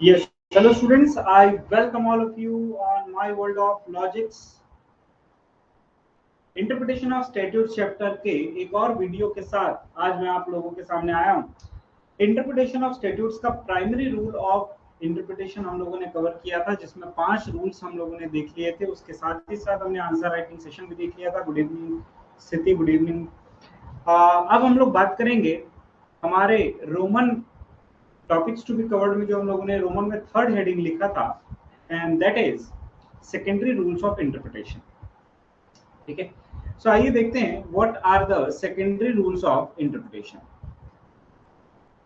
Yes, hello students. I welcome all of you on my world of logics. Interpretation of statute chapter के एक और video के साथ आज मैं आप लोगों के सामने आया हूँ। इंटरप्रिटेशन ऑफ स्टैट्यूट्स का प्राइमरी रूल ऑफ इंटरप्रिटेशन हम लोगों ने कवर किया था, जिसमें 5 रूल्स हम लोगों ने देख लिए थे। उसके साथ ही साथ हमने आंसर राइटिंग सेशन भी देख लिया था। Good evening Sthiti, good evening. अब हम लोग बात करेंगे हमारे Roman topics to be covered में, जो हम लोगों ने रोमन में थर्ड हेडिंग लिखा था, and that is secondary rules of interpretation. ठीक है, सो आइए देखते हैं what are the secondary rules of interpretation.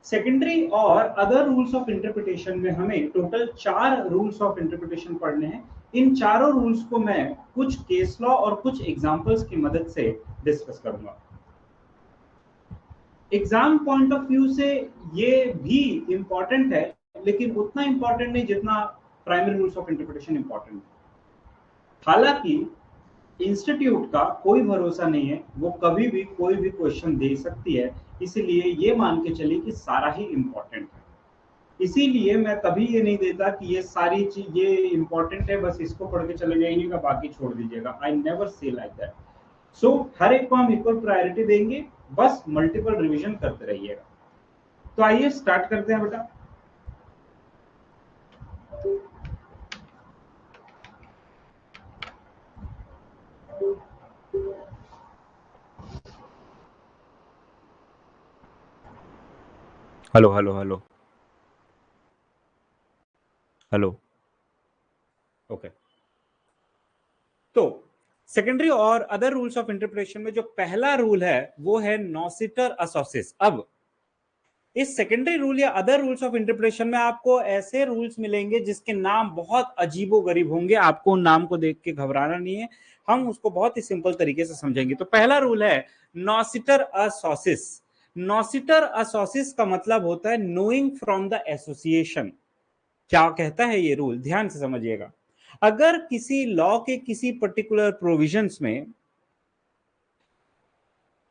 Secondary और अदर रूल्स ऑफ इंटरप्रिटेशन में हमें टोटल 4 रूल्स ऑफ इंटरप्रिटेशन पढ़ने हैं। इन चारों रूल्स को मैं कुछ केस लॉ और कुछ एग्जांपल्स की मदद से डिस्कस करूंगा। एग्जाम पॉइंट ऑफ व्यू से ये भी इंपॉर्टेंट है, लेकिन उतना इंपॉर्टेंट नहीं जितना primary rules of interpretation important है। हालांकि इंस्टीट्यूट का कोई भरोसा नहीं है, वो कभी भी कोई भी क्वेश्चन दे सकती है, इसीलिए ये मान के चलिए कि सारा ही इंपॉर्टेंट है। इसीलिए मैं कभी ये नहीं देता कि ये सारी चीज ये इंपॉर्टेंट है, बस इसको पढ़ के चले जाइएगा, बाकी छोड़ दीजिएगा। I never say like that. So हर एक को हम इक्वल प्रायोरिटी देंगे, बस मल्टीपल रिवीजन करते रहिएगा। तो आइए स्टार्ट करते हैं बेटा। Hello hello hello hello. Okay, तो सेकेंडरी और अदर रूल्स ऑफ इंटरप्रिटेशन में जो पहला रूल है वो है नॉसिटर असोसिस। अब इस सेकेंडरी रूल या अदर रूल्स ऑफ इंटरप्रिटेशन में आपको ऐसे रूल्स मिलेंगे जिसके नाम बहुत अजीबोगरीब होंगे। आपको उन नाम को देख के घबराना नहीं है, हम उसको बहुत ही सिंपल तरीके से समझेंगे। तो पहला रूल है नॉसिटर असोसिस। नॉसिटर असोसिस का मतलब होता है नोइंग फ्रॉम द एसोसिएशन। क्या कहता है ये रूल, ध्यान से समझिएगा। अगर किसी लॉ के किसी पर्टिकुलर प्रोविजंस में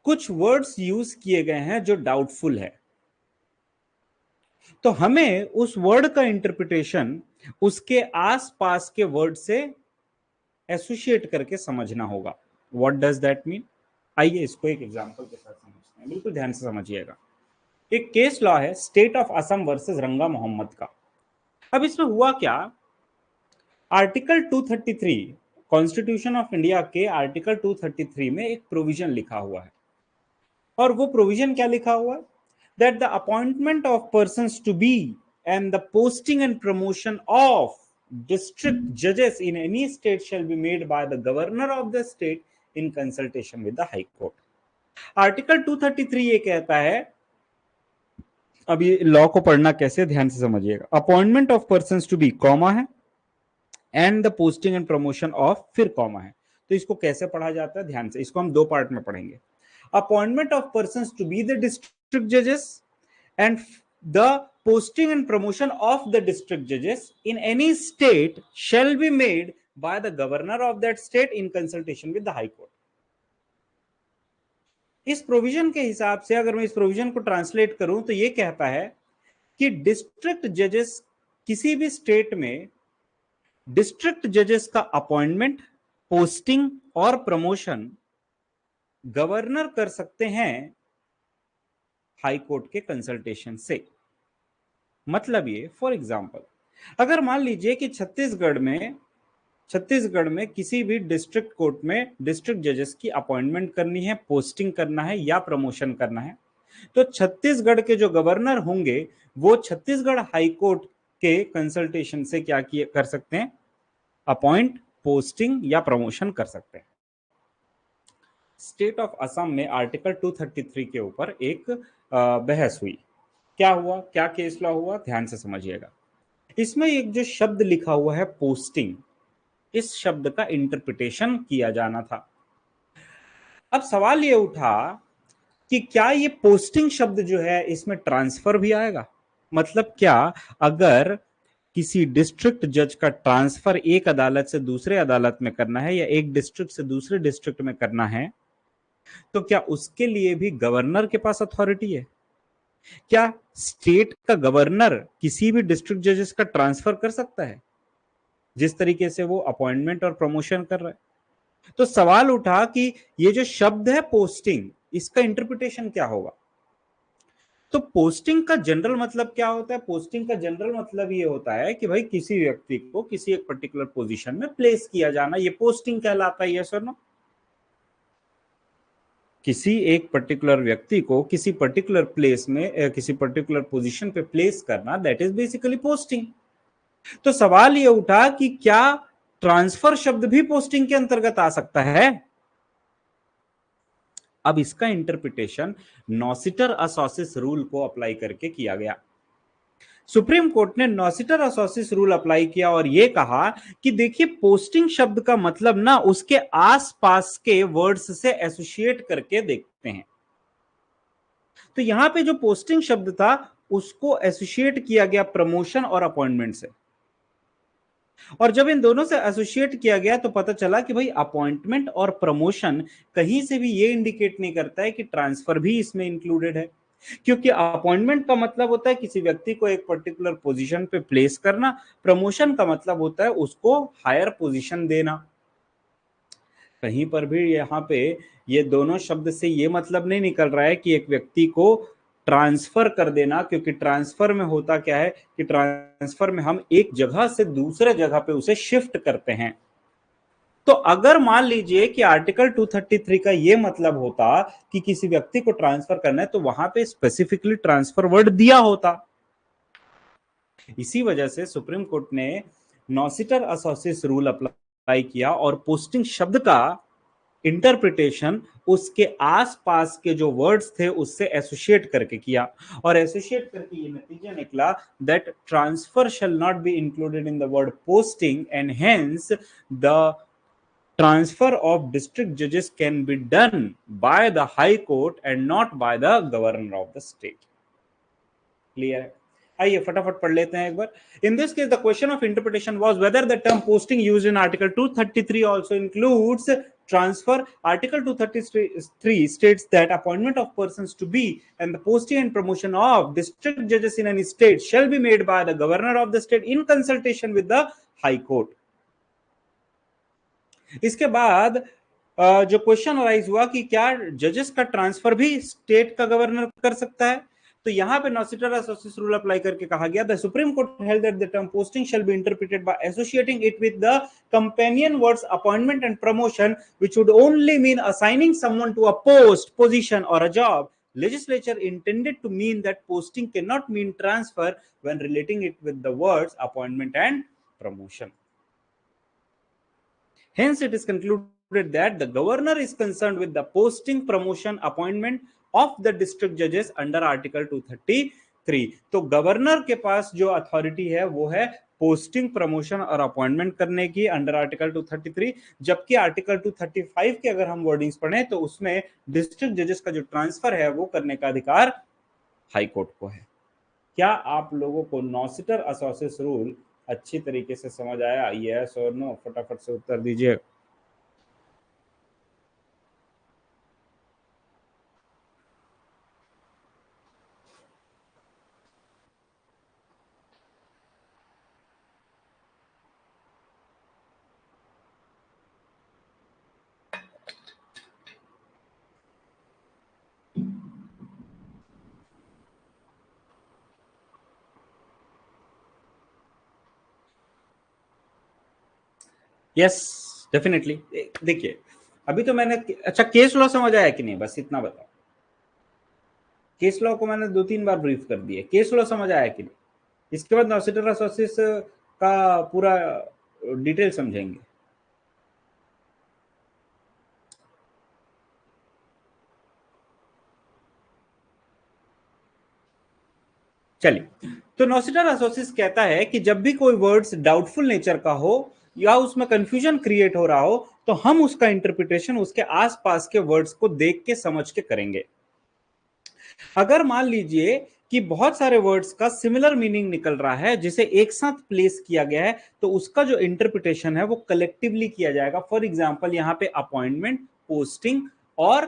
कुछ वर्ड्स यूज किए गए हैं जो डाउटफुल है, तो हमें उस वर्ड का इंटरप्रिटेशन उसके आसपास के वर्ड से एसोसिएट करके समझना होगा। What does that mean? आइए इसको एक एग्जांपल के साथ समझते हैं, बिल्कुल ध्यान से समझिएगा। एक केस लॉ है स्टेट ऑफ असम वर्सेस रंगा मोहम्मद का। अब इसमें हुआ क्या, आर्टिकल 233 कॉन्स्टिट्यूशन ऑफ इंडिया के आर्टिकल 233 में एक प्रोविजन लिखा हुआ है, और वो प्रोविजन क्या लिखा हुआ है, that the appointment of persons to be and the posting and promotion of district judges in any state shall be made by the governor of the state in consultation with the high court. Article 233 ये कहता है, अब ये law को पढ़ना कैसे, ध्यान से समझिएगा। Appointment of persons to be comma है, and the posting and promotion of फिर कॉमा है। तो इसको कैसे पढ़ा जाता है, ध्यान से, इसको हम दो पार्ट में पढ़ेंगे। Appointment of persons to be the district जजेस and the posting and promotion of the district judges in any state shall be made by the governor of that state in consultation with the high court. इस provision के हिसाब से अगर मैं इस provision को translate करूं तो ये कहता है कि डिस्ट्रिक्ट जजेस किसी भी स्टेट में डिस्ट्रिक्ट जजेस का अपॉइंटमेंट, पोस्टिंग और प्रमोशन गवर्नर कर सकते हैं हाई कोर्ट के कंसल्टेशन से। मतलब ये, फॉर एग्जांपल, अगर मान लीजिए कि छत्तीसगढ़ में किसी भी डिस्ट्रिक्ट कोर्ट में डिस्ट्रिक्ट जजेस की अपॉइंटमेंट करनी है, पोस्टिंग करना है या प्रमोशन करना है, तो छत्तीसगढ़ के जो गवर्नर होंगे वो छत्तीसगढ़ हाई कोर्ट के कंसल्टेशन से क्या कर सकते हैं, अपॉइंट, पोस्टिंग या प्रमोशन कर सकते हैं। स्टेट ऑफ असम में आर्टिकल 233 के ऊपर एक बहस हुई। क्या हुआ, क्या केस लॉ हुआ, ध्यान से समझिएगा। इसमें एक जो शब्द लिखा हुआ है पोस्टिंग, इस शब्द का इंटरप्रिटेशन किया जाना था। अब सवाल ये उठा कि क्या ये पोस्टिंग शब्द जो है इसमें ट्रांसफर भी आएगा? मतलब क्या अगर किसी डिस्ट्रिक्ट जज का ट्रांसफर एक अदालत से दूसरे अदालत में करना है या एक डिस्ट्रिक्ट से दूसरे डिस्ट्रिक्ट में करना है, तो क्या उसके लिए भी गवर्नर के पास अथॉरिटी है? क्या स्टेट का गवर्नर किसी भी डिस्ट्रिक्ट जजेस का ट्रांसफर कर सकता है जिस तरीके से वो अपॉइंटमेंट और प्रमोशन कर रहा है? तो सवाल उठा कि ये जो शब्द है पोस्टिंग, इसका इंटरप्रिटेशन क्या होगा? तो पोस्टिंग का जनरल मतलब क्या होता है? पोस्टिंग का जनरल मतलब ये होता है कि भाई किसी व्यक्ति को किसी एक पर्टिकुलर पोजीशन में प्लेस किया जाना, ये पोस्टिंग कहलाता है। यस और नो? किसी एक पर्टिकुलर व्यक्ति को किसी पर्टिकुलर प्लेस में किसी पर्टिकुलर पोजीशन पे प्लेस करना, दैट इज बेसिकली पोस्टिंग। तो सवाल ये उठा कि क्या ट्रांसफर शब्द भी पोस्टिंग के अंतर्गत आ सकता है? अब इसका इंटरप्रिटेशन नॉसिटर असोसिस रूल को अप्लाई करके किया गया। सुप्रीम कोर्ट ने नॉसिटर असोसिस रूल अप्लाई किया और यह कहा कि देखिए, पोस्टिंग शब्द का मतलब ना उसके आसपास के वर्ड्स से एसोसिएट करके देखते हैं। तो यहां पे जो पोस्टिंग शब्द था उसको एसोसिएट किया गया प्रमोशन और अपॉइंटमेंट से, और जब इन दोनों से एसोसिएट किया गया तो पता चला कि भाई अपॉइंटमेंट और प्रमोशन कहीं से भी ये इंडिकेट नहीं करता है कि ट्रांसफर भी इसमें इंक्लूडेड है, क्योंकि अपॉइंटमेंट का मतलब होता है किसी व्यक्ति को एक पर्टिकुलर पोजीशन पे प्लेस करना, प्रमोशन का मतलब होता है उसको हायर पोजीशन देना। कहीं पर भी यहाँ पे ये दोनों शब्द से ये मतलब नहीं निकल रहा है कि एक व्यक्ति को ट्रांसफर कर देना, क्योंकि ट्रांसफर में होता क्या है कि ट्रांसफर में हम एक जगह से दूसरे जगह पे उसे शिफ्ट करते हैं। तो अगर मान लीजिए कि आर्टिकल 233 का ये मतलब होता कि किसी व्यक्ति को ट्रांसफर करना है, तो वहां पे स्पेसिफिकली ट्रांसफर वर्ड दिया होता। इसी वजह से सुप्रीम कोर्ट ने नॉसिटर असोसिएस रूल अप्लाई किया और पोस्टिंग शब्द का इंटरप्रिटेशन उसके आसपास के जो वर्ड्स थे उससे एसोसिएट करके किया, और एसोसिएट करके ये नतीजा निकला that transfer shall not be included in the word posting and hence the transfer of district judges can be done by the high court and not by the governor of the state. Clear है? आइए फटाफट पढ़ लेते हैं एक बार। In this case, the question of interpretation was whether the term posting used in Article 233 also includes transfer. Article 233 states that appointment of persons to be and the posting and promotion of district judges in any state shall be made by the governor of the state in consultation with the High Court. इसके बाद जो question arise हुआ कि क्या जजेस का transfer भी state का गवर्नर कर सकता है, तो यहां पे नॉसिटर असोसिएस रूल अप्लाई करके कहा गया the Supreme Court held that the term posting shall be interpreted by associating it with the companion words appointment and promotion which would only mean assigning someone to a post, position और a job. Legislature intended to mean that posting cannot mean transfer when relating it with the words appointment and promotion. Hence, it is concluded that the governor is concerned with the posting, promotion, appointment of the district judges under Article 233. तो governor के पास जो authority है वो है posting, promotion और appointment करने की under article 233, जबकि आर्टिकल 235 के अगर हम वर्डिंग्स पढ़ें तो उसमें डिस्ट्रिक्ट जजेस का जो ट्रांसफर है वो करने का अधिकार हाई कोर्ट को है। क्या आप लोगों को नॉसिटर असोसिएस रूल अच्छी तरीके से समझ आया? यस और नो, फटाफट से उत्तर दीजिए। Yes, definitely. देखिए, अभी तो मैंने, अच्छा केस लॉ समझ आया कि नहीं, बस इतना बताओ। केस लॉ को मैंने 2-3 बार ब्रीफ कर दिया, केस लॉ समझ आया कि नहीं? इसके बाद नॉसिटर असोसिएस का पूरा डिटेल समझेंगे। चलिए, तो नॉसिटर असोसिएस कहता है कि जब भी कोई वर्ड्स डाउटफुल नेचर का हो या उसमें कंफ्यूजन क्रिएट हो रहा हो तो हम उसका इंटरप्रिटेशन उसके आसपास के वर्ड्स को देख के समझ के करेंगे। अगर मान लीजिए कि बहुत सारे वर्ड्स का सिमिलर मीनिंग निकल रहा है जिसे एक साथ प्लेस किया गया है, तो उसका जो इंटरप्रिटेशन है वो कलेक्टिवली किया जाएगा। फॉर एग्जांपल, यहां पे अपॉइंटमेंट, पोस्टिंग और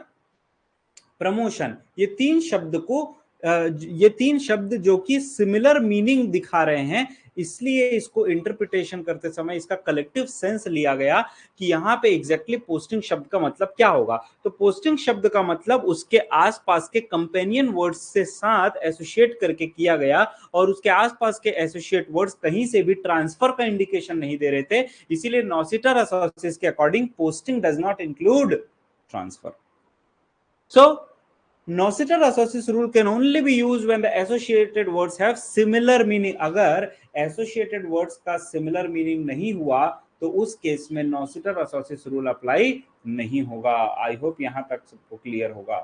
प्रमोशन, ये 3 शब्द को ये तीन शब्द जो कि सिमिलर मीनिंग दिखा रहे हैं, इसलिए इसको इंटरप्रिटेशन करते समय इसका कलेक्टिव सेंस लिया गया कि यहां पे एग्जैक्टली पोस्टिंग शब्द का मतलब क्या होगा। तो पोस्टिंग शब्द का मतलब उसके आसपास के कंपेनियन वर्ड्स से साथ एसोसिएट करके किया गया, और उसके आसपास के एसोसिएट वर्ड्स कहीं से भी ट्रांसफर का इंडिकेशन नहीं दे रहे थे, इसीलिए नॉसिटर असोसिएट्स के according posting does not include transfer. So Nocitor associates rule can only be used when the associated words have similar meaning. अगर associated words का similar meaning नहीं हुआ तो उस केस में Nocitor associates rule अप्लाई नहीं होगा। आई होप यहां तक सबको क्लियर होगा।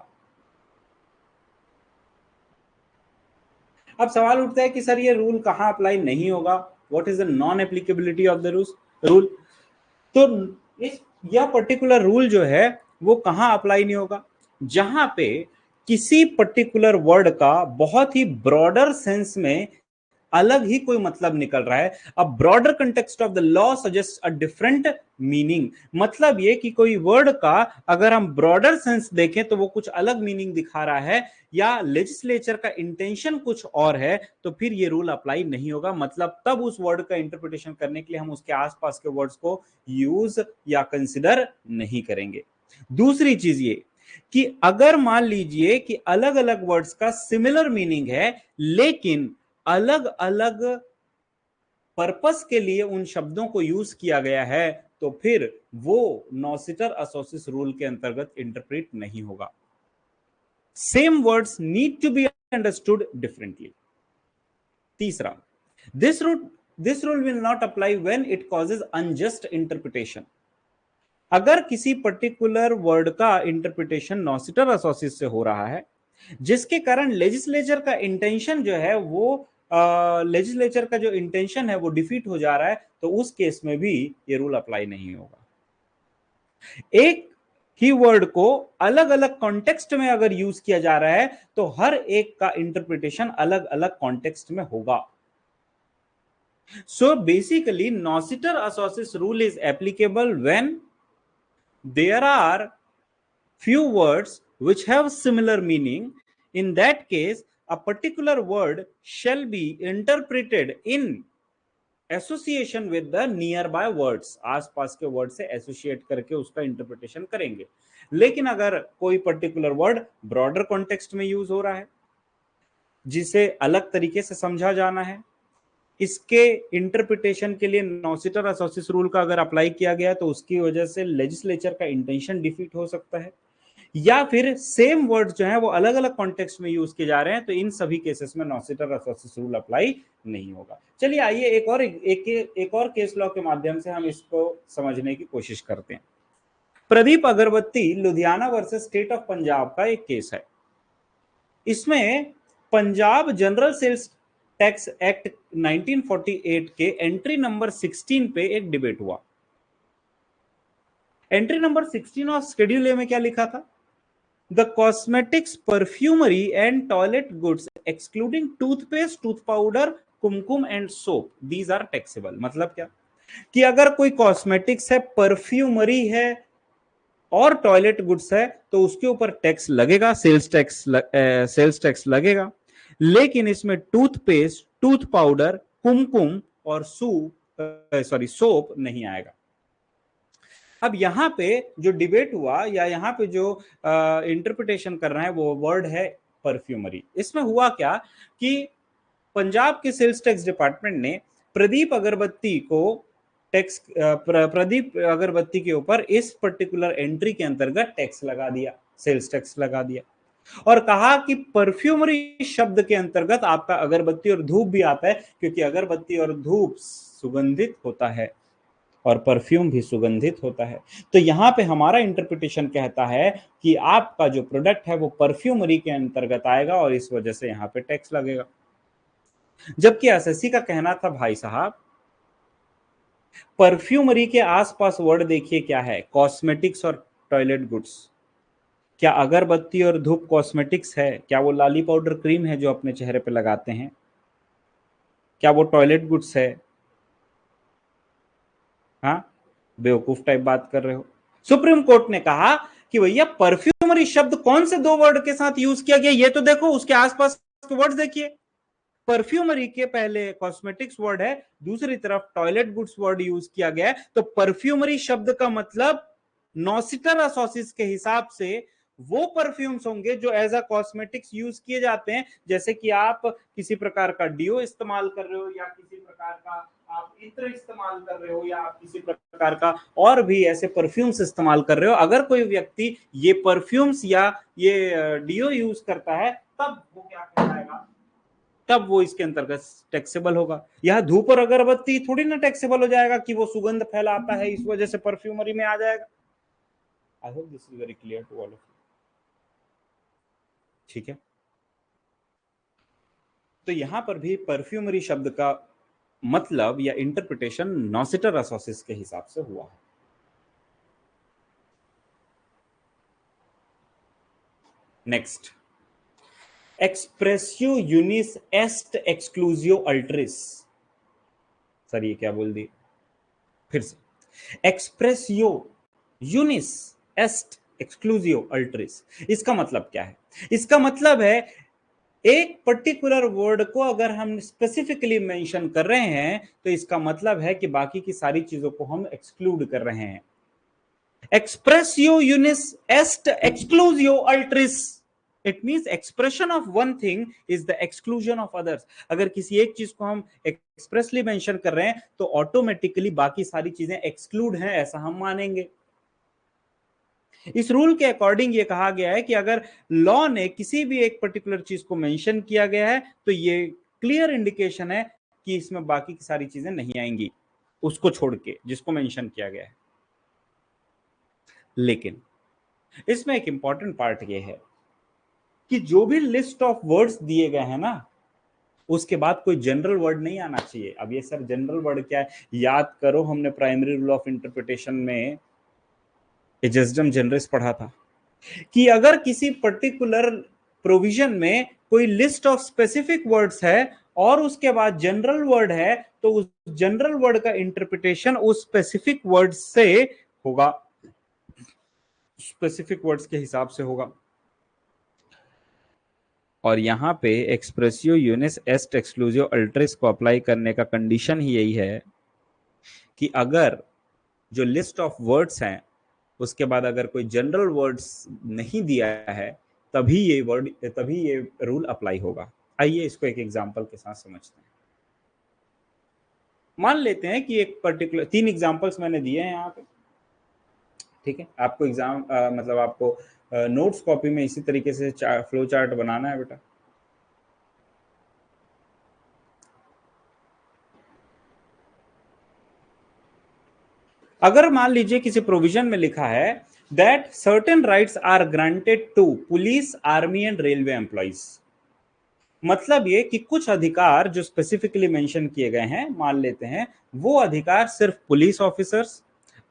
अब सवाल उठता है कि सर ये रूल कहां अप्लाई नहीं होगा, what is the non applicability of the rule. तो यह पर्टिकुलर रूल जो है वो कहां अप्लाई नहीं होगा, जहां पे किसी पर्टिकुलर वर्ड का बहुत ही ब्रॉडर सेंस में अलग ही कोई मतलब निकल रहा है। अब broader context of the law suggest a different meaning. मतलब ये कि कोई वर्ड का अगर हम ब्रॉडर सेंस देखें तो वो कुछ अलग मीनिंग दिखा रहा है, या लेजिस्लेचर का इंटेंशन कुछ और है, तो फिर ये रूल अप्लाई नहीं होगा। मतलब तब उस वर्ड का इंटरप्रिटेशन करने के लिए हम उसके आसपास के वर्ड्स को यूज या कंसिडर नहीं करेंगे। दूसरी चीज ये कि अगर मान लीजिए कि अलग अलग वर्ड्स का सिमिलर मीनिंग है, लेकिन अलग अलग पर्पस के लिए उन शब्दों को यूज किया गया है, तो फिर वो नॉसिटर असोसिएट्स रूल के अंतर्गत इंटरप्रेट नहीं होगा। Same words need to be understood differently. तीसरा, this rule will not apply when it causes unjust interpretation. अगर किसी पर्टिकुलर वर्ड का इंटरप्रिटेशन नॉसिटर असोसिएट्स से हो रहा है, जिसके कारण लेजिस्लेचर का इंटेंशन जो है वो लेजिस्लेचर का जो इंटेंशन है वो डिफीट हो जा रहा है, तो उस केस में भी ये रूल अप्लाई नहीं होगा। एक ही वर्ड को अलग अलग कॉन्टेक्स्ट में अगर यूज किया जा रहा है तो हर एक का इंटरप्रिटेशन अलग अलग कॉन्टेक्स्ट में होगा। सो बेसिकली नॉसिटर असोसिएट्स rule is applicable when there are few words which have similar meaning. In that case, a particular word shall be interpreted in association with the nearby words. आसपास के word से associate करके उसका interpretation करेंगे। लेकिन अगर कोई पर्टिकुलर वर्ड ब्रॉडर कॉन्टेक्स्ट में यूज हो रहा है, जिसे अलग तरीके से समझा जाना है, इसके इंटरप्रिटेशन के लिए नॉसिटर असोसिएट्स रूल का अगर अप्लाई किया गया तो उसकी वजह से लेजिस्लेचर का इंटेंशन डिफीट हो सकता है, या फिर सेम वर्ड जो है वो अलग अलग कॉन्टेक्स्ट में यूज किए जा रहे हैं, तो इन सभी केसेस में नॉसिटर असोसिएट्स रूल अप्लाई नहीं होगा। चलिए आइए एक और केस लॉ के माध्यम से हम इसको समझने की कोशिश करते हैं। Pradeep Agarbatti Ludhiana versus state of Punjab का एक केस है। इसमें Punjab general sales tax act 1948 के एंट्री नंबर 16 पे एक डिबेट हुआ। Entry number 16 of schedule A में क्या लिखा था? The cosmetics, perfumery and toilet goods excluding toothpaste, tooth powder, kumkum and soap, these are taxable. मतलब क्या कि अगर कोई कॉस्मेटिक्स है, परफ्यूमरी है और टॉयलेट गुड्स है तो उसके ऊपर टैक्स लगेगा, सेल्स टैक्स लगेगा। लेकिन इसमें टूथपेस्ट, टूथ पाउडर, कुमकुम और सोप नहीं आएगा। अब यहां पे जो डिबेट हुआ या यहां पे जो इंटरप्रिटेशन कर रहे हैं वो वर्ड है परफ्यूमरी। इसमें हुआ क्या कि पंजाब के सेल्स टैक्स डिपार्टमेंट ने प्रदीप अगरबत्ती के ऊपर इस पर्टिकुलर एंट्री के अंतर्गत टैक्स लगा दिया, सेल्स टैक्स लगा दिया, और कहा कि परफ्यूमरी शब्द के अंतर्गत आपका अगरबत्ती और धूप भी आता है, क्योंकि अगरबत्ती और धूप सुगंधित होता है और परफ्यूम भी सुगंधित होता है। तो यहां पे हमारा इंटरप्रिटेशन कहता है कि आपका जो प्रोडक्ट है वो परफ्यूमरी के अंतर्गत आएगा और इस वजह से यहां पे टैक्स लगेगा। जबकि एसएससी का कहना था, भाई साहब परफ्यूमरी के आसपास वर्ड देखिए क्या है, कॉस्मेटिक्स और टॉयलेट गुड्स। क्या अगरबत्ती और धूप कॉस्मेटिक्स है? क्या वो लाली पाउडर क्रीम है जो अपने चेहरे पे लगाते हैं? क्या वो टॉयलेट गुड्स है? हाँ, बेवकूफ टाइप बात कर रहे हो। सुप्रीम कोर्ट ने कहा कि भैया परफ्यूमरी शब्द कौन से दो वर्ड के साथ यूज किया गया ये तो देखो, उसके आसपास के वर्ड्स देखिए, परफ्यूमरी के पहले कॉस्मेटिक्स वर्ड है, दूसरी तरफ टॉयलेट गुड्स वर्ड यूज किया गया है। तो परफ्यूमरी शब्द का मतलब नॉसिटर असोसिस के हिसाब से वो परफ्यूम्स होंगे जो एज अ कॉस्मेटिक्स यूज किए जाते हैं। जैसे कि आप किसी प्रकार का डिओ इस्तेमाल कर रहे हो, या किसी प्रकार का आप इत्र इस्तेमाल कर रहे हो, या आप किसी प्रकार का और भी ऐसे परफ्यूम्स इस्तेमाल कर रहे हो, अगर कोई व्यक्ति ये परफ्यूम्स या ये डिओ यूज करता है, तब वो क्या कहलाएगा, तब वो इसके अंतर्गत टैक्सेबल होगा। यह धूप और अगरबत्ती थोड़ी ना टैक्सेबल हो जाएगा कि वो सुगंध फैलाता है, इस वजह से परफ्यूमरी में आ जाएगा। I hope this is very clear to all of you. ठीक है, तो यहां पर भी परफ्यूमरी शब्द का मतलब या इंटरप्रिटेशन नॉसिटर असोसिस के हिसाब से हुआ है। Next, एक्सप्रेसियो unius est exclusio अल्ट्रिस। Sir ये क्या बोल दी, फिर से, एक्सप्रेसियो यूनिस एस्ट एक्सक्लूसियो अल्ट्रिस, इसका मतलब क्या है? इसका मतलब है एक पर्टिकुलर वर्ड को अगर हम स्पेसिफिकली मेंशन कर रहे हैं तो इसका मतलब है कि बाकी की सारी चीजों को हम एक्सक्लूड कर रहे हैं। Expressio unius est exclusio alterius, it means expression of one thing is the exclusion of others. अगर किसी एक चीज को हम एक्सप्रेसली मेंशन कर रहे हैं तो ऑटोमेटिकली बाकी सारी चीजें एक्सक्लूड हैं, ऐसा हम मानेंगे। इस रूल के अकॉर्डिंग ये कहा गया है कि अगर लॉ ने किसी भी एक पर्टिकुलर चीज को मेंशन किया गया है तो ये क्लियर इंडिकेशन है कि इसमें बाकी की सारी चीजें नहीं आएंगी, उसको छोड़ के जिसको मेंशन किया गया है। लेकिन इसमें एक इंपॉर्टेंट पार्ट ये है कि जो भी लिस्ट ऑफ वर्ड्स दिए गए हैं ना, उसके बाद कोई जनरल वर्ड नहीं आना चाहिए। अब ये सर जनरल वर्ड क्या है, याद करो हमने प्राइमरी रूल ऑफ इंटरप्रिटेशन में एजेस्डम जनरस पढ़ा था कि अगर किसी पर्टिकुलर प्रोविजन में कोई लिस्ट ऑफ स्पेसिफिक वर्ड्स है और उसके बाद जनरल वर्ड है, तो उस जनरल वर्ड का इंटरप्रिटेशन उस स्पेसिफिक वर्ड से होगा, स्पेसिफिक वर्ड्स के हिसाब से होगा। और यहां पे एक्सप्रेसियो यूनिस एस्ट एक्सक्लूसिव अल्ट्रिस को अप्लाई करने का कंडीशन ही यही है कि अगर जो लिस्ट ऑफ वर्ड्स हैं उसके बाद अगर कोई जनरल वर्ड्स नहीं दिया है तभी ये रूल अप्लाई होगा। आइए इसको एक एग्जांपल के साथ समझते हैं। मान लेते हैं कि एक पर्टिकुलर, 3 एग्जांपल्स मैंने दिए हैं यहाँ पे, ठीक है। आपको एग्जाम मतलब आपको नोट्स कॉपी में इसी तरीके से फ्लो चार्ट बनाना है बेटा। अगर मान लीजिए किसी प्रोविजन में लिखा है that certain rights are granted to police, army and railway employees, मतलब ये कि कुछ अधिकार जो स्पेसिफिकली मेंशन किए गए हैं, मान लेते हैं वो अधिकार सिर्फ पुलिस ऑफिसर्स,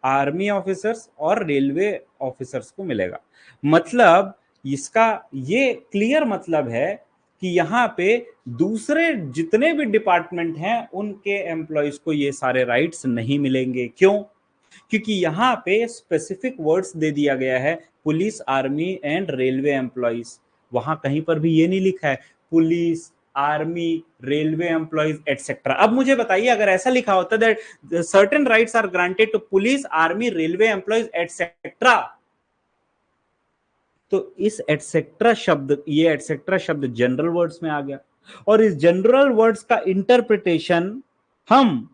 आर्मी ऑफिसर्स और रेलवे ऑफिसर्स को मिलेगा। मतलब इसका ये क्लियर मतलब है कि यहाँ पे दूसरे जितने भी डिपार्टमेंट हैं उनके एम्प्लॉयज को ये सारे राइट्स नहीं मिलेंगे। क्यों? क्योंकि यहाँ पे स्पेसिफिक वर्ड्स दे दिया गया है, police, army and railway employees. वहां कहीं पर भी ये नहीं लिखा है police, army, railway employees etcetera. अब मुझे बताइए अगर ऐसा लिखा होता that certain rights are granted to police, army, railway employees etcetera, तो इस एटसेट्रा शब्द, ये एटसेट्रा शब्द जनरल वर्ड्स में आ गया। और इस जनरल वर्ड्स का इंटरप्रिटेशन हम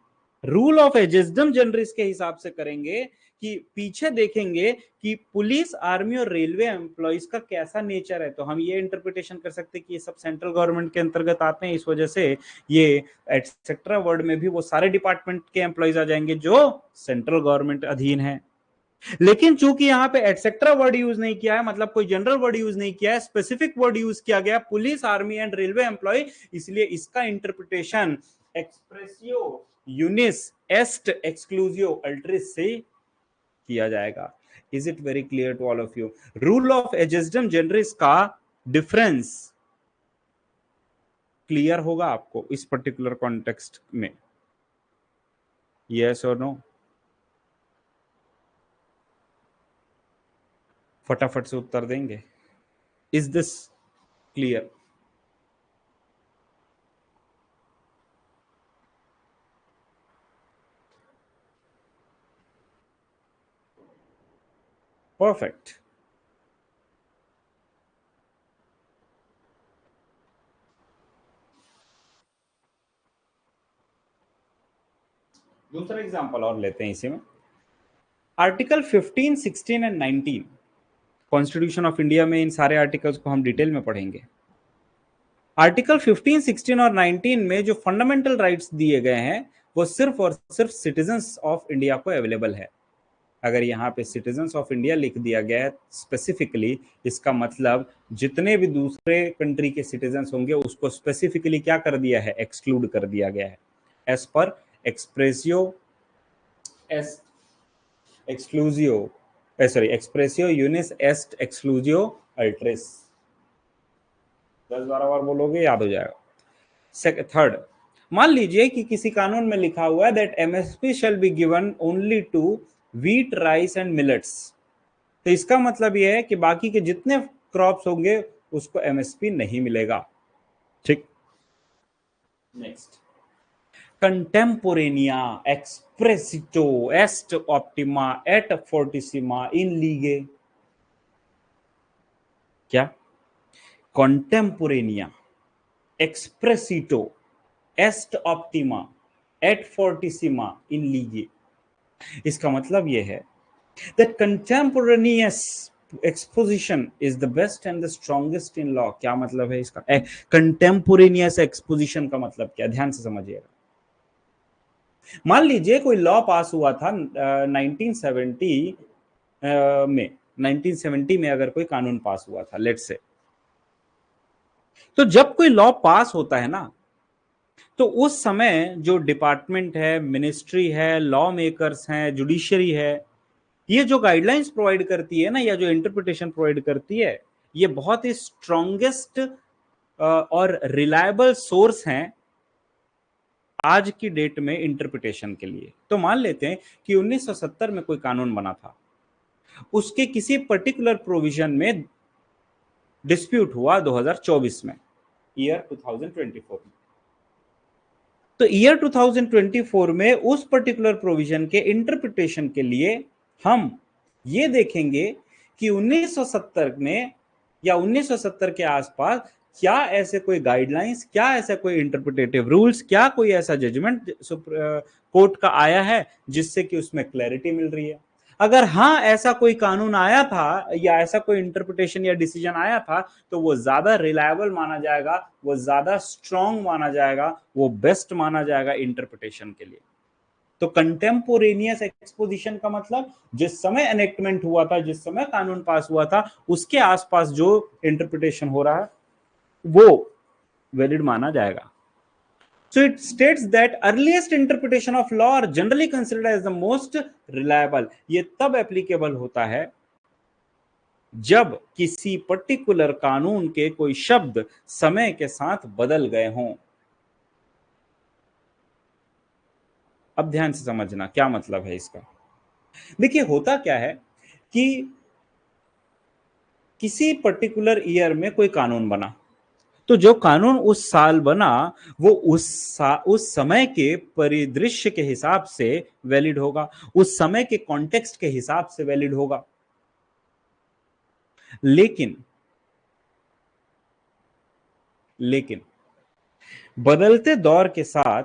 रूल ऑफ एजेस्डम जनरस के हिसाब से करेंगे कि पीछे देखेंगे कि पुलिस, आर्मी और रेलवे एम्प्लॉइज का कैसा नेचर है, तो हम ये इंटरप्रिटेशन कर सकते हैं कि ये सब सेंट्रल गवर्नमेंट के अंतर्गत आते हैं, इस वजह से ये एटसेट्रा वर्ड में भी वो सारे डिपार्टमेंट के एम्प्लॉइज आ जाएंगे जो सेंट्रल गवर्नमेंट अधीन है। लेकिन चूंकि यहां पे एटसेट्रा वर्ड यूज नहीं किया है, मतलब कोई जनरल वर्ड यूज नहीं किया है, स्पेसिफिक वर्ड यूज किया गया police, army and railway employ, इसलिए इसका interpretation expressio unius est exclusio alterius से किया जाएगा। Is it very clear to all of you? Rule of ejusdem generis का डिफरेंस क्लियर होगा आपको इस पर्टिकुलर कॉन्टेक्स्ट में? यस और नो? फटाफट से उत्तर देंगे। Is this clear? परफेक्ट। दूसरा एग्जांपल और लेते हैं इसी में। Article 15, 16 and 19 constitution of India में, इन सारे आर्टिकल्स को हम डिटेल में पढ़ेंगे। आर्टिकल 15, 16 और 19 में जो फंडामेंटल राइट्स दिए गए हैं वो सिर्फ और सिर्फ सिटीजन्स ऑफ इंडिया को अवेलेबल है। अगर यहाँ पे सिटीजन्स ऑफ इंडिया लिख दिया गया है स्पेसिफिकली, इसका मतलब जितने भी दूसरे कंट्री के सिटीजन्स होंगे उसको स्पेसिफिकली क्या कर दिया है, एक्सक्लूड कर दिया गया है। As per एक्सप्रेसियो एक्सप्रेसियो unius एस्ट एक्सक्लूजियो अल्ट्रेस। 10-12 बार बोलोगे याद हो जाएगा। थर्ड, मान लीजिए कि किसी कानून में लिखा हुआ है that MSP shall be given only to wheat, rice and millets. तो इसका मतलब यह है कि बाकी के जितने क्रॉप्स होंगे उसको एमएसपी नहीं मिलेगा। ठीक, नेक्स्ट, कंटेम्पोरेनिया एक्सप्रेसिटो एस्ट ऑप्टिमा एट फोर्टिसिमा इन लीगे। क्या? कंटेम्पोरेनिया एक्सप्रेसिटो एस्ट ऑप्टिमा एट फोर्टिसिमा इन लीगे। इसका मतलब यह है that contemporaneous exposition is the best and the strongest in law। क्या मतलब है इसका? contemporaneous exposition का मतलब क्या, ध्यान से समझिएगा। मान लीजिए कोई लॉ पास हुआ था 1970 में, 1970 में अगर कोई कानून पास हुआ था लेट्स से, तो जब कोई लॉ पास होता है ना, तो उस समय जो डिपार्टमेंट है, मिनिस्ट्री है, लॉ मेकर्स हैं, जुडिशरी है, ये जो गाइडलाइंस प्रोवाइड करती है ना, या जो इंटरप्रिटेशन प्रोवाइड करती है, ये बहुत ही स्ट्रॉन्गेस्ट और रिलायबल सोर्स हैं आज की डेट में इंटरप्रिटेशन के लिए। तो मान लेते हैं कि 1970 में कोई कानून बना था, उसके किसी पर्टिकुलर प्रोविजन में डिस्प्यूट हुआ 2024 में, ईयर 2024 में। तो ईयर 2024 में उस पर्टिकुलर प्रोविजन के इंटरप्रिटेशन के लिए हम ये देखेंगे कि 1970 में या 1970 के आसपास क्या ऐसे कोई गाइडलाइंस, क्या ऐसा कोई इंटरप्रिटेटिव रूल्स, क्या कोई ऐसा जजमेंट कोर्ट का आया है जिससे कि उसमें क्लैरिटी मिल रही है। अगर हाँ ऐसा कोई कानून आया था या ऐसा कोई इंटरप्रिटेशन या डिसीजन आया था, तो वो ज्यादा रिलायबल माना जाएगा, वो ज्यादा स्ट्रॉन्ग माना जाएगा, वो बेस्ट माना जाएगा इंटरप्रिटेशन के लिए। तो कंटेम्पोरेनियस एक्सपोजिशन का मतलब जिस समय एनेक्टमेंट हुआ था, जिस समय कानून पास हुआ था, उसके आसपास जो इंटरप्रिटेशन हो रहा है वो वैलिड माना जाएगा। So it states that earliest interpretation of law are generally considered as the most reliable। ये तब एप्लीकेबल होता है जब किसी पर्टिकुलर कानून के कोई शब्द समय के साथ बदल गए हों। अब ध्यान से समझना क्या मतलब है इसका। देखिए होता क्या है कि किसी पर्टिकुलर ईयर में कोई कानून बना, तो जो कानून उस साल बना वो उस समय के परिदृश्य के हिसाब से वैलिड होगा, उस समय के कॉन्टेक्स्ट के हिसाब से वैलिड होगा। लेकिन बदलते दौर के साथ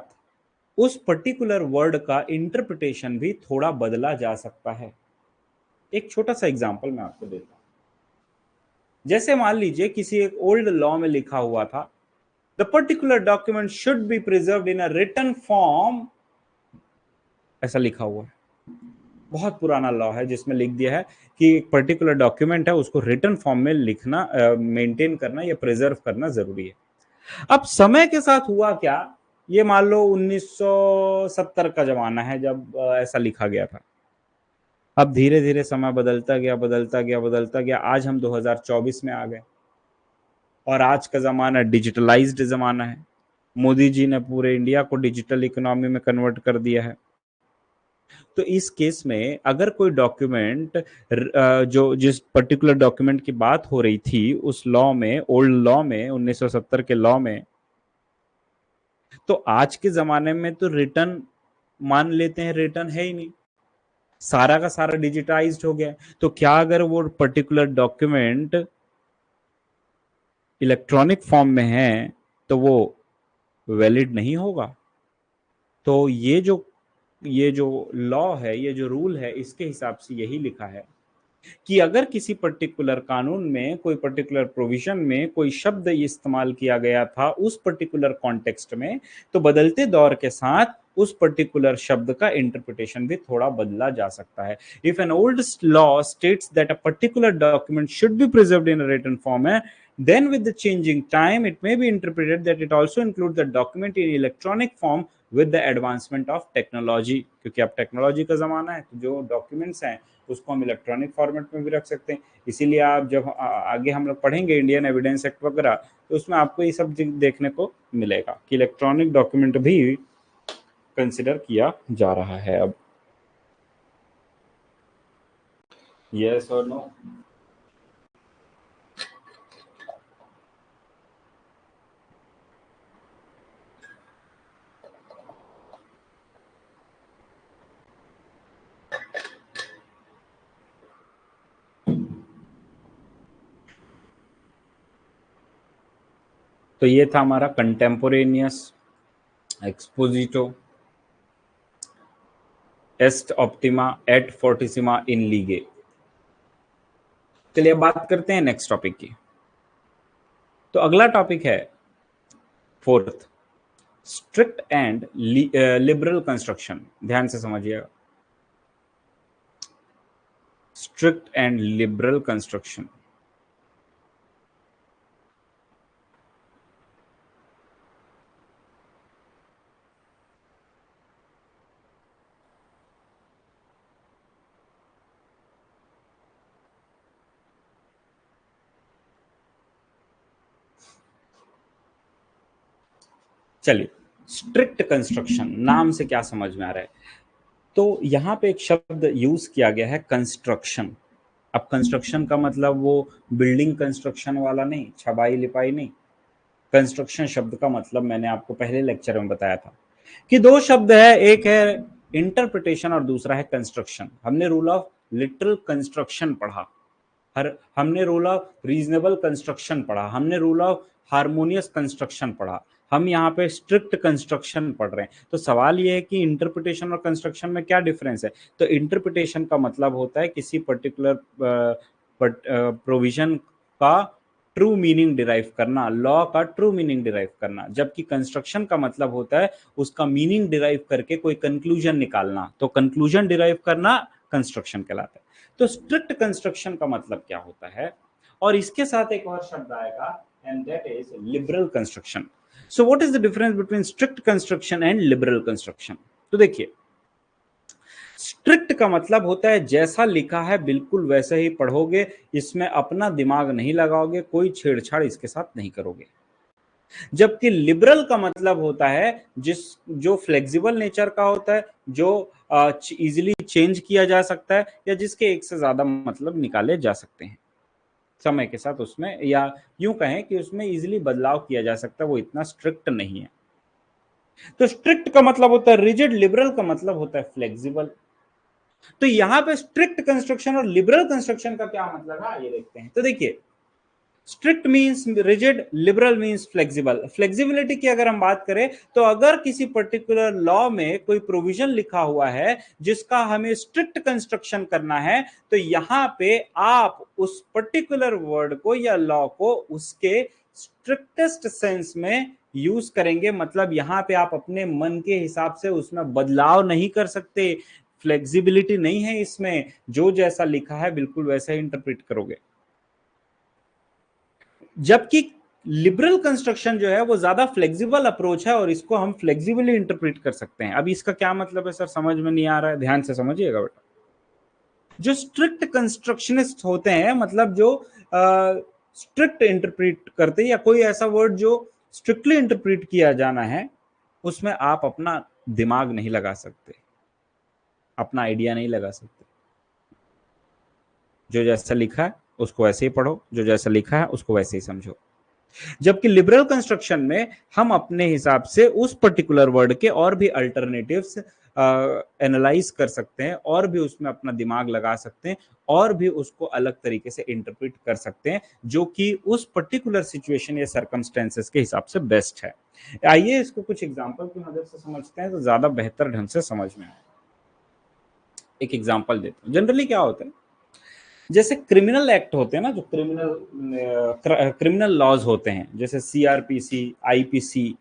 उस पर्टिकुलर वर्ड का इंटरप्रिटेशन भी थोड़ा बदला जा सकता है। एक छोटा सा एग्जांपल मैं आपको देता हूं। जैसे मान लीजिए किसी एक ओल्ड लॉ में लिखा हुआ था the particular document should be preserved in a written form, ऐसा लिखा हुआ है। बहुत पुराना लॉ है जिसमें लिख दिया है कि एक पर्टिकुलर डॉक्यूमेंट है उसको रिटन फॉर्म में लिखना, मेंटेन करना या प्रिजर्व करना जरूरी है। अब समय के साथ हुआ क्या, ये मान लो 1970 का जमाना है जब ऐसा लिखा गया था। अब धीरे धीरे समय बदलता गया, आज हम 2024 में आ गए और आज का जमाना डिजिटलाइज्ड जमाना है। मोदी जी ने पूरे इंडिया को डिजिटल इकोनॉमी में कन्वर्ट कर दिया है। तो इस केस में अगर कोई डॉक्यूमेंट, जो जिस पर्टिकुलर डॉक्यूमेंट की बात हो रही थी उस लॉ में, ओल्ड लॉ में, 1970 के लॉ में, तो आज के जमाने में तो रिटर्न मान लेते हैं, रिटर्न है ही नहीं। सारा का सारा डिजिटाइज्ड हो गया। तो क्या अगर वो पर्टिकुलर डॉक्यूमेंट इलेक्ट्रॉनिक फॉर्म में है तो वो वैलिड नहीं होगा? तो ये जो लॉ है, ये जो रूल है, इसके हिसाब से यही लिखा है कि अगर किसी पर्टिकुलर कानून में कोई पर्टिकुलर प्रोविजन में कोई शब्द इस्तेमाल किया गया था उस पर्टिकुलर कॉन्टेक्स्ट में, तो बदलते दौर के साथ उस पर्टिकुलर शब्द का इंटरप्रिटेशन भी थोड़ा बदला जा सकता है। If an old law states that a particular document should be preserved in a written format, then with the changing time it may be interpreted that it also includes the document in electronic form with the advancement of technology। क्योंकि अब technology का जमाना है, तो जो documents हैं उसको हम इलेक्ट्रॉनिक फॉर्मेट में भी रख सकते हैं। इसीलिए आप जब आगे हम लोग पढ़ेंगे इंडियन एविडेंस एक्ट वगैरह, तो उसमें आपको ये सब देखने को मिलेगा कि इलेक्ट्रॉनिक डॉक्यूमेंट भी कंसिडर किया जा रहा है अब। यस और नो? तो ये था हमारा कंटेम्पोरेनियस, एक्सपोजिटो, एस्ट ऑप्टिमा, एट फोर्टिसिमा इन लीगे। चलिए अब बात करते हैं नेक्स्ट टॉपिक की। तो अगला टॉपिक है fourth, strict and liberal construction. ध्यान से समझिएगा, स्ट्रिक्ट एंड लिबरल कंस्ट्रक्शन। चलिए, स्ट्रिक्ट कंस्ट्रक्शन नाम से क्या समझ में आ रहा है? तो यहां पे एक शब्द यूज किया गया है, कंस्ट्रक्शन। अब कंस्ट्रक्शन का मतलब वो बिल्डिंग कंस्ट्रक्शन वाला नहीं, छबाई लिपाई नहीं। कंस्ट्रक्शन शब्द का मतलब मैंने आपको पहले लेक्चर में बताया था कि दो शब्द है, एक है इंटरप्रिटेशन और दूसरा है कंस्ट्रक्शन। हमने रूल ऑफ लिटरल कंस्ट्रक्शन पढ़ा, हमने रूल ऑफ रीजनेबल कंस्ट्रक्शन पढ़ा, हमने रूल ऑफ हार्मोनियस कंस्ट्रक्शन पढ़ा। हम यहाँ पे स्ट्रिक्ट कंस्ट्रक्शन पढ़ रहे हैं। तो सवाल ये है कि इंटरप्रिटेशन और कंस्ट्रक्शन में क्या डिफरेंस है? तो इंटरप्रिटेशन का मतलब होता है किसी पर्टिकुलर प्रोविजन का ट्रू मीनिंग डिराइव करना, लॉ का ट्रू मीनिंग डिराइव करना, जबकि कंस्ट्रक्शन का मतलब होता है उसका मीनिंग डिराइव करके कोई कंक्लूजन निकालना। तो कंक्लूजन डिराइव करना कंस्ट्रक्शन कहलाता है। तो स्ट्रिक्ट कंस्ट्रक्शन का मतलब क्या होता है? और इसके साथ एक और शब्द आएगा, and that is liberal construction. So what is the difference between strict construction and liberal construction? तो देखिए, स्ट्रिक्ट का मतलब होता है जैसा लिखा है बिल्कुल वैसे ही पढ़ोगे, इसमें अपना दिमाग नहीं लगाओगे, कोई छेड़छाड़ इसके साथ नहीं करोगे। जबकि लिबरल का मतलब होता है जो फ्लेक्सिबल नेचर का होता है, जो इजीली चेंज किया जा सकता है, या जिसके एक से ज्यादा मतलब निकाले जा सकते हैं समय के साथ उसमें, या यूं कहें कि उसमें इजीली बदलाव किया जा सकता है, वो इतना स्ट्रिक्ट नहीं है। तो स्ट्रिक्ट का मतलब होता है रिजिड, लिबरल का मतलब होता है फ्लेक्सिबल। तो यहां पे स्ट्रिक्ट कंस्ट्रक्शन और लिबरल कंस्ट्रक्शन का क्या मतलब है ये देखते हैं। तो देखिए, strict means rigid, liberal means flexible. Flexibility की अगर हम बात करें, तो अगर किसी पर्टिकुलर लॉ में कोई प्रोविजन लिखा हुआ है जिसका हमें स्ट्रिक्ट कंस्ट्रक्शन करना है, तो यहां पे आप उस पर्टिकुलर वर्ड को या लॉ को उसके स्ट्रिक्टेस्ट सेंस में यूज करेंगे। मतलब यहां पे आप अपने मन के हिसाब से उसमें बदलाव नहीं कर सकते, फ्लेक्सिबिलिटी नहीं है इसमें, जो जैसा लिखा है बिल्कुल वैसा ही इंटरप्रेट करोगे। जबकि लिबरल कंस्ट्रक्शन जो है वो ज्यादा फ्लेक्सिबल अप्रोच है और इसको हम फ्लेक्सिबली इंटरप्रेट कर सकते हैं। अब इसका क्या मतलब है सर, समझ में नहीं आ रहा है? ध्यान से समझिएगा बेटा। जो स्ट्रिक्ट कंस्ट्रक्शनिस्ट होते हैं, मतलब जो स्ट्रिक्ट इंटरप्रेट करते हैं, या कोई ऐसा वर्ड जो स्ट्रिक्टली इंटरप्रेट किया जाना है, उसमें आप अपना दिमाग नहीं लगा सकते, अपना आइडिया नहीं लगा सकते। जो जैसा लिखा है उसको वैसे ही पढ़ो, जो जैसा लिखा है उसको वैसे ही समझो। जबकि लिबरल कंस्ट्रक्शन में हम अपने हिसाब से उस पर्टिकुलर वर्ड के और भी अल्टरनेटिव्स एनालाइज कर सकते हैं और भी उसमें अपना दिमाग लगा सकते हैं और भी उसको अलग तरीके से इंटरप्रेट कर सकते हैं जो कि उस पर्टिकुलर सिचुएशन या सर्कमस्टेंसेस के हिसाब से बेस्ट है। आइए इसको कुछ एग्जांपल की मदद से समझते हैं तो ज्यादा बेहतर ढंग से समझ में आए। एक एग्जांपल देता हूँ। जनरली क्या होता है, जैसे क्रिमिनल एक्ट होते हैं ना, जो क्रिमिनल लॉज होते हैं, जैसे सीआरपीसी, आईपीसी,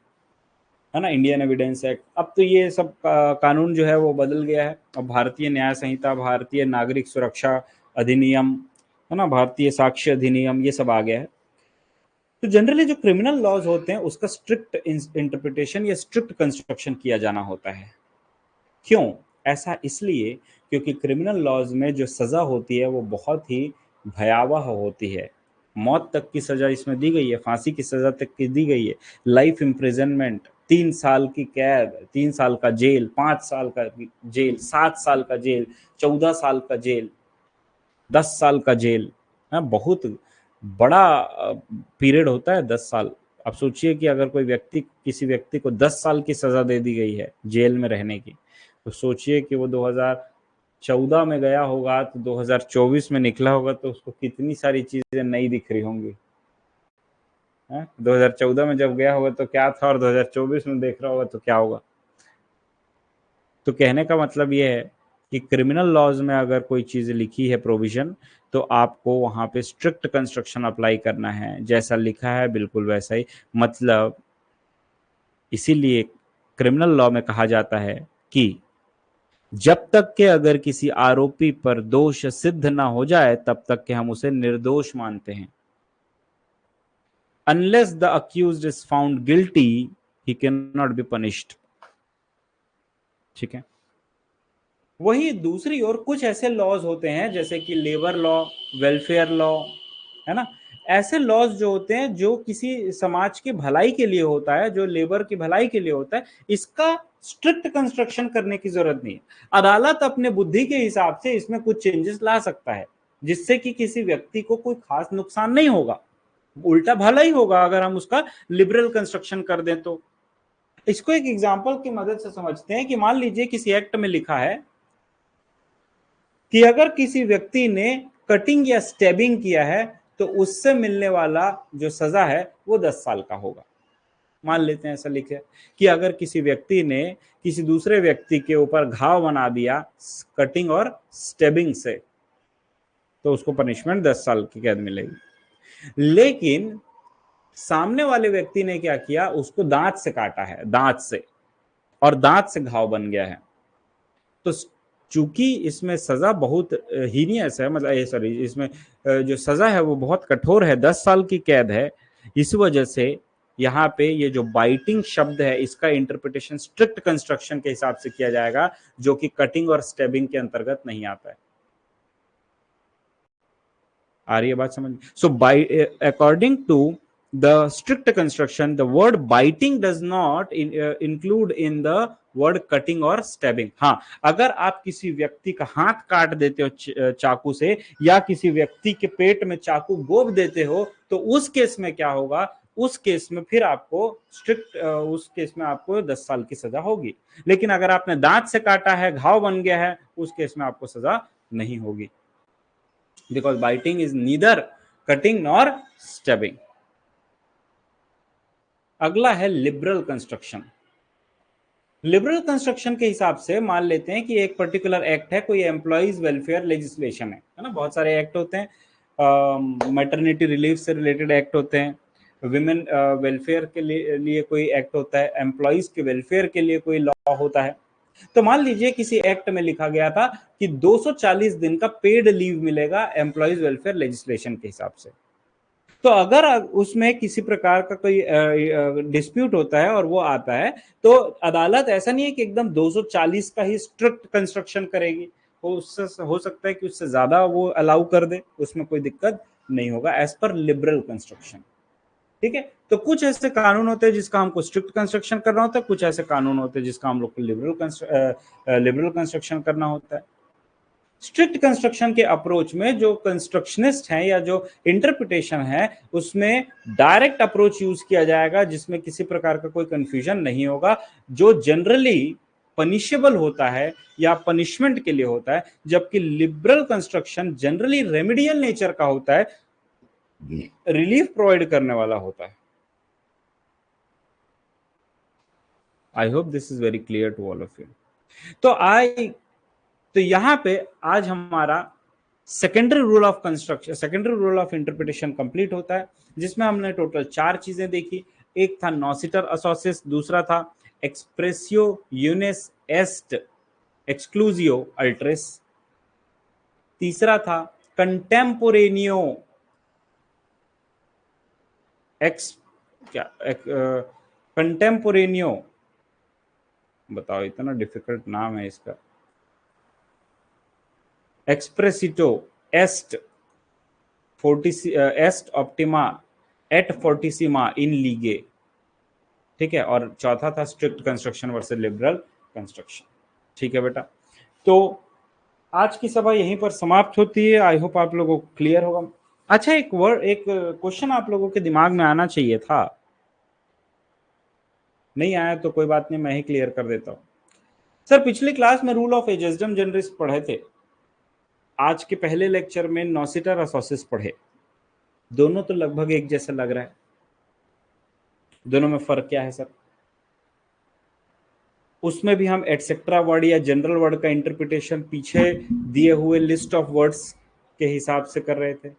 है ना, इंडियन एविडेंस एक्ट। अब तो ये सब कानून जो है वो बदल गया है। अब भारतीय न्याय संहिता, भारतीय नागरिक सुरक्षा अधिनियम, है ना, भारतीय साक्ष्य अधिनियम, ये सब आ गया है। तो जनरली जो क्रिमिनल लॉज होते हैं उसका स्ट्रिक्ट इंटरप्रिटेशन या स्ट्रिक्ट कंस्ट्रक्शन किया जाना होता है। क्यों? ऐसा इसलिए क्योंकि क्रिमिनल लॉज में जो सजा होती है वो बहुत ही भयावह होती है। मौत तक की सजा इसमें दी गई है, फांसी की सजा तक की दी गई है, लाइफ इम्प्रिजनमेंट, 3 साल की कैद, 3 साल का जेल, 5 साल का जेल, 7 साल का जेल, 14 साल का जेल, 10 साल का जेल। बहुत बड़ा पीरियड होता है 10 साल। अब सोचिए कि अगर कोई व्यक्ति, किसी व्यक्ति को 10 साल की सजा दे दी गई है जेल में रहने की, तो सोचिए कि वो 2014 में गया होगा तो 2024 में निकला होगा तो उसको कितनी सारी चीजें नई दिख रही होंगी। 2014 में जब गया होगा तो क्या था और 2024 में देख रहा होगा तो क्या होगा। तो कहने का मतलब ये है कि क्रिमिनल लॉज में अगर कोई चीज लिखी है प्रोविजन, तो आपको वहां पे स्ट्रिक्ट कंस्ट्रक्शन अप्लाई करना है, जैसा लिखा है बिल्कुल वैसा ही। मतलब इसीलिए क्रिमिनल लॉ में कहा जाता है कि जब तक के अगर किसी आरोपी पर दोष सिद्ध ना हो जाए तब तक के हम उसे निर्दोष मानते हैं। Unless the accused is found guilty he can not be punished. ठीक है। वही दूसरी ओर कुछ ऐसे लॉज होते हैं जैसे कि लेबर लॉ, वेलफेयर लॉ, है ना, ऐसे लॉज जो होते हैं जो किसी समाज की भलाई के लिए होता है, जो लेबर की भलाई के लिए होता है, इसका स्ट्रिक्ट कंस्ट्रक्शन करने की जरूरत नहीं है। अदालत अपने बुद्धि के हिसाब से इसमें कुछ चेंजेस ला सकता है जिससे कि किसी व्यक्ति को कोई खास नुकसान नहीं होगा, उल्टा भला ही होगा अगर हम उसका लिबरल कंस्ट्रक्शन कर दें तो। इसको एक एग्जाम्पल की मदद से समझते हैं कि मान लीजिए किसी एक्ट में लिखा है कि अगर किसी व्यक्ति ने कटिंग या स्टेबिंग किया है तो उससे मिलने वाला जो सजा है वो 10 साल का होगा। मान लेते हैं ऐसा लिखे कि अगर किसी व्यक्ति ने किसी दूसरे व्यक्ति के ऊपर घाव बना दिया कटिंग और स्टेबिंग से, तो उसको पनिशमेंट 10 साल की कैद मिलेगी। लेकिन सामने वाले व्यक्ति ने क्या किया, उसको दांत से काटा है, दांत से, और दांत से घाव बन गया है। तो चूंकि इसमें सजा बहुत हीनियस है, मतलब सॉरी, इसमें जो सजा है वो बहुत कठोर है, 10 साल की कैद है, इस वजह से यहाँ पे ये जो बाइटिंग शब्द है इसका इंटरप्रिटेशन स्ट्रिक्ट कंस्ट्रक्शन के हिसाब से किया जाएगा, जो कि कटिंग और स्टेबिंग के अंतर्गत नहीं आता है। आ रही है बात समझ? So by according to the strict construction, the word biting does not include in the word cutting or stabbing। हाँ, अगर आप किसी व्यक्ति का हाथ काट देते हो चाकू से, या किसी व्यक्ति के पेट में चाकू गोब देते हो, तो उस केस में क्या होगा, उस केस में फिर आपको स्ट्रिक्ट, उस केस में आपको 10 साल की सजा होगी। लेकिन अगर आपने दांत से काटा है, घाव बन गया है, उस केस में आपको सजा नहीं होगी, because biting is neither cutting nor stabbing. अगला है लिबरल कंस्ट्रक्शन। लिबरल कंस्ट्रक्शन के हिसाब से मान लेते हैं कि एक पर्टिकुलर एक्ट है, कोई एम्प्लॉइज वेलफेयर लेजिस्लेशन है ना, बहुत सारे एक्ट होते हैं, मैटरनिटी रिलीफ से रिलेटेड एक्ट होते हैं, विमेन वेलफेयर के लिए कोई एक्ट होता है, एम्प्लॉइज के वेलफेयर के लिए कोई लॉ होता है। तो मान लीजिए किसी एक्ट में लिखा गया था कि 240 दिन का पेड लीव मिलेगा एम्प्लॉइज वेलफेयर लेजिस्लेशन के हिसाब से। तो अगर उसमें किसी प्रकार का कोई डिस्प्यूट होता है और वो आता है, तो अदालत ऐसा नहीं है कि एकदम 240 का ही स्ट्रिक्ट कंस्ट्रक्शन करेगी, उससे हो सकता है कि उससे ज्यादा वो अलाउ कर दे, उसमें कोई दिक्कत नहीं होगा, एज पर लिबरल कंस्ट्रक्शन। ठीक है। तो कुछ ऐसे कानून होते हैं जिसका हमको स्ट्रिक्ट कंस्ट्रक्शन करना होता है, कुछ ऐसे कानून होते हैं जिसका हम लोग को लिबरल कंस्ट्रक्शन करना होता है। स्ट्रिक्ट कंस्ट्रक्शन के अप्रोच में जो कंस्ट्रक्शनिस्ट हैं या जो इंटरप्रिटेशन है, उसमें डायरेक्ट अप्रोच यूज किया जाएगा जिसमें किसी प्रकार का कोई कंफ्यूजन नहीं होगा, जो जनरली पनिशेबल होता है या पनिशमेंट के लिए होता है, जबकि liberal construction generally remedial nature का होता है, रिलीफ प्रोवाइड करने वाला होता है। I hope this is very clear to all of you. तो यहां पे आज हमारा secondary rule of construction, secondary rule of interpretation complete होता है, जिसमें हमने टोटल 4 चीजें देखी। एक था नॉसिटर असोसिस, दूसरा था एक्सप्रेसियो यूनिस एस्ट एक्सक्लूजियो अल्ट्रेस, तीसरा था कंटेम्पोरेनियो कंटेम्पोरेनियो, बताओ इतना डिफिकल्ट नाम है इसका, एक्सप्रेसिटो एस्ट एस्ट ऑप्टिमा एट फोर्टिसिमा इन लीगे, ठीक है। और चौथा था strict construction versus liberal construction, ठीक है बेटा। तो आज की सभा यहीं पर समाप्त होती है। आई होप आप लोगों को क्लियर होगा। अच्छा, एक क्वेश्चन आप लोगों के दिमाग में आना चाहिए था, नहीं आया तो कोई बात नहीं, मैं ही क्लियर कर देता हूं। सर, पिछली क्लास में रूल ऑफ एजेसडम जनरस पढ़े थे, आज के पहले लेक्चर में नॉसिटर असोसिस पढ़े, दोनों तो लगभग एक जैसा लग रहा है, दोनों में फर्क क्या है सर? उसमें भी हम एटसेट्रा वर्ड या जनरल वर्ड का इंटरप्रिटेशन पीछे दिए हुए लिस्ट ऑफ वर्ड्स के हिसाब से कर रहे थे,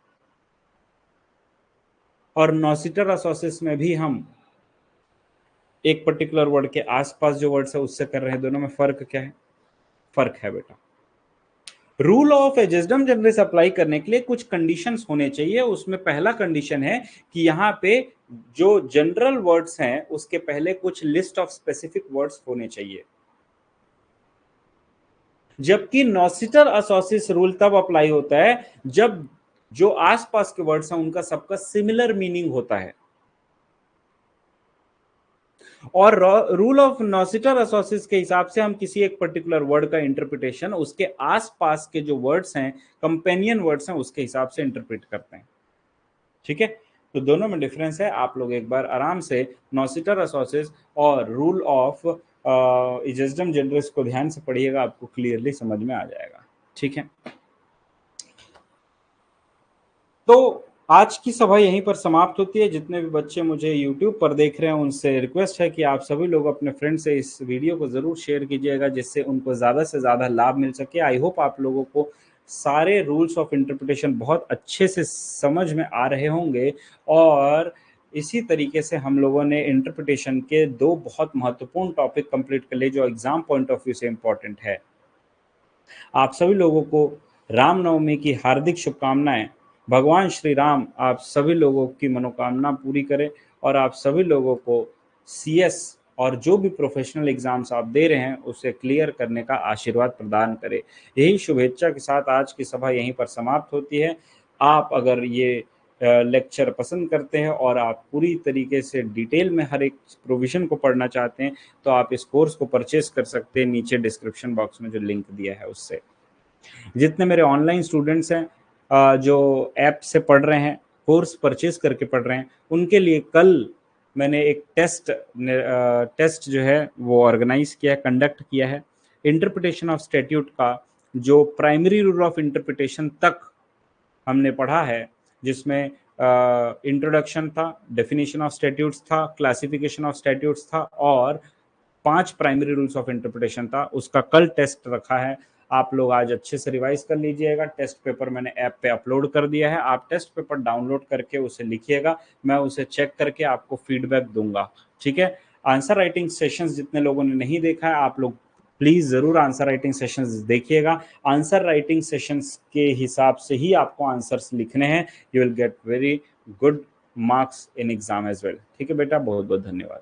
और नॉसिटर असोसिस में भी हम एक पर्टिकुलर वर्ड के आसपास जो वर्ड्स है उससे कर रहे हैं। दोनों में फर्क क्या है? फर्क है बेटा, रूल ऑफ एजेसडम जनरस अप्लाई करने के लिए कुछ कंडीशंस होने चाहिए। उसमें पहला कंडीशन है कि यहाँ पे जो जनरल वर्ड्स हैं उसके पहले कुछ लिस्ट ऑफ स्पेसिफिक वर्ड्स होने चाहिए, जबकि नॉसिटर असोसिस रूल तब अप्लाई होता है जब जो आसपास के वर्ड्स हैं उनका सबका सिमिलर मीनिंग होता है। और रूल ऑफ नॉसिटर असोसिस के हिसाब से हम किसी एक पर्टिकुलर वर्ड का इंटरप्रिटेशन उसके आसपास के जो वर्ड्स हैं, कंपेनियन वर्ड्स हैं, उसके हिसाब से इंटरप्रेट करते हैं, ठीक है। तो दोनों में डिफरेंस है। आप लोग एक बार आराम से नॉसिटर असोसिस और रूल ऑफ एजेसडम जनरस को ध्यान से पढ़िएगा, आपको क्लियरली समझ में आ जाएगा, ठीक है। तो आज की सभा यहीं पर समाप्त होती है। जितने भी बच्चे मुझे YouTube पर देख रहे हैं उनसे रिक्वेस्ट है कि आप सभी लोग अपने फ्रेंड से इस वीडियो को ज़रूर शेयर कीजिएगा, जिससे उनको ज़्यादा से ज़्यादा लाभ मिल सके। आई होप आप लोगों को सारे रूल्स ऑफ इंटरप्रिटेशन बहुत अच्छे से समझ में आ रहे होंगे, और इसी तरीके से हम लोगों ने इंटरप्रिटेशन के 2 बहुत महत्वपूर्ण टॉपिक कंप्लीट कर लिए जो एग्जाम पॉइंट ऑफ व्यू से इम्पोर्टेंट है। आप सभी लोगों को रामनवमी की हार्दिक शुभकामनाएं। भगवान श्री राम आप सभी लोगों की मनोकामना पूरी करें, और आप सभी लोगों को CS और जो भी प्रोफेशनल एग्जाम्स आप दे रहे हैं उसे क्लियर करने का आशीर्वाद प्रदान करें। यही शुभेच्छा के साथ आज की सभा यहीं पर समाप्त होती है। आप अगर ये लेक्चर पसंद करते हैं और आप पूरी तरीके से डिटेल में हर एक प्रोविजन को पढ़ना चाहते हैं तो आप इस कोर्स को परचेज कर सकते हैं, नीचे डिस्क्रिप्शन बॉक्स में जो लिंक दिया है उससे। जितने मेरे ऑनलाइन स्टूडेंट्स हैं जो ऐप से पढ़ रहे हैं, कोर्स परचेज करके पढ़ रहे हैं, उनके लिए कल मैंने एक टेस्ट जो है वो ऑर्गेनाइज किया, कंडक्ट किया है। इंटरप्रिटेशन ऑफ स्टैट्यूट का जो प्राइमरी रूल ऑफ इंटरप्रिटेशन तक हमने पढ़ा है, जिसमें इंट्रोडक्शन था, डेफिनेशन ऑफ स्टैट्यूट्स था, क्लासिफिकेशन ऑफ स्टैट्यूट्स था, और 5 प्राइमरी रूल्स ऑफ इंटरप्रिटेशन था, उसका कल टेस्ट रखा है। आप लोग आज अच्छे से रिवाइज कर लीजिएगा। टेस्ट पेपर मैंने ऐप पे अपलोड कर दिया है, आप टेस्ट पेपर डाउनलोड करके उसे लिखिएगा, मैं उसे चेक करके आपको फीडबैक दूंगा, ठीक है। आंसर राइटिंग सेशंस जितने लोगों ने नहीं देखा है, आप लोग प्लीज जरूर आंसर राइटिंग सेशंस देखिएगा। आंसर राइटिंग सेशंस के हिसाब से ही आपको आंसर्स लिखने हैं। You will get very good marks in exam as well, ठीक है बेटा। बहुत बहुत धन्यवाद।